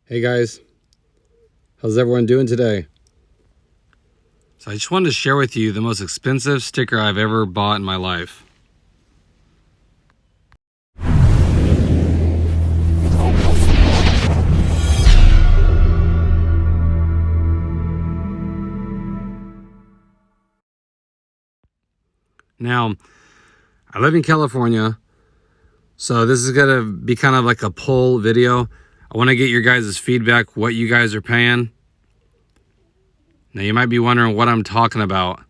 Hey guys, how's everyone doing today? So I just wanted to share with you the most expensive sticker I've ever bought in my life. Now, I live in California, so this is gonna be kind of like a poll video. I want to get your guys' feedback, what you guys are paying. Now you might be wondering what I'm talking about,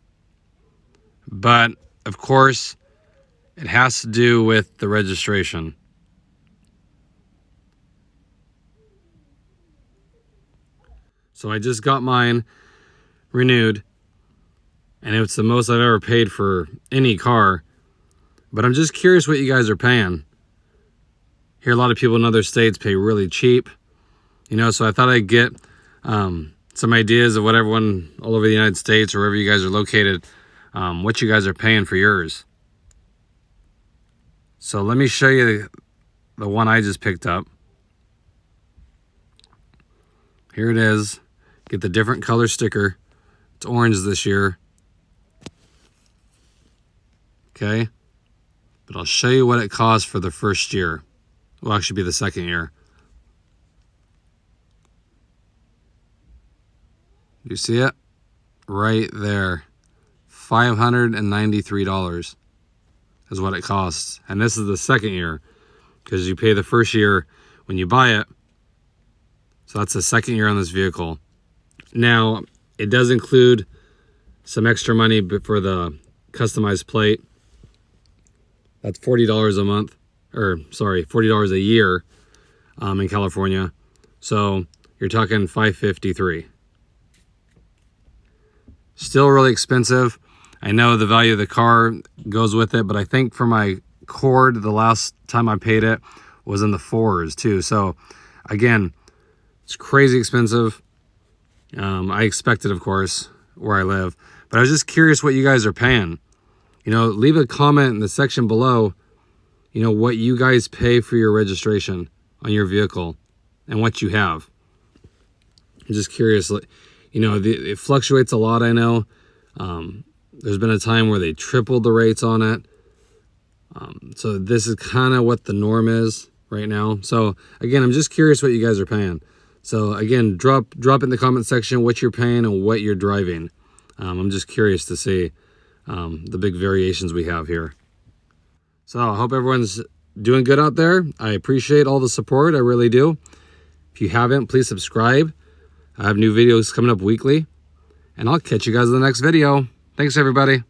but of course it has to do with the registration. So I just got mine renewed, and it's the most I've ever paid for any car, but I'm just curious what you guys are paying. Here, a lot of people in other states pay really cheap, so I thought I'd get some ideas of what everyone all over the United States or wherever you guys are located, what you guys are paying for yours. So let me show you the one I just picked up. Here it is. Get the different color sticker. It's orange this year. Okay. But I'll show you what it costs for the first year. Will actually be the second year. You see it? Right there. $593 is what it costs. And this is the second year, because you pay the first year when you buy it. So that's the second year on this vehicle. Now, it does include some extra money for the customized plate. That's $40 a month. $40 a year in California. So you're talking $553. Still really expensive. I know the value of the car goes with it, but I think for my Cord, the last time I paid it was in the $4s too. So again, it's crazy expensive. I expected, of course, where I live, but I was just curious what you guys are paying. Leave a comment in the section below, what you guys pay for your registration on your vehicle and what you have. I'm just curious. It fluctuates a lot, I know. There's been a time where they tripled the rates on it. So this is kind of what the norm is right now. So again, I'm just curious what you guys are paying. So again, drop in the comment section what you're paying and what you're driving. I'm just curious to see the big variations we have here. So I hope everyone's doing good out there. I appreciate all the support. I really do. If you haven't, please subscribe. I have new videos coming up weekly. And I'll catch you guys in the next video. Thanks, everybody.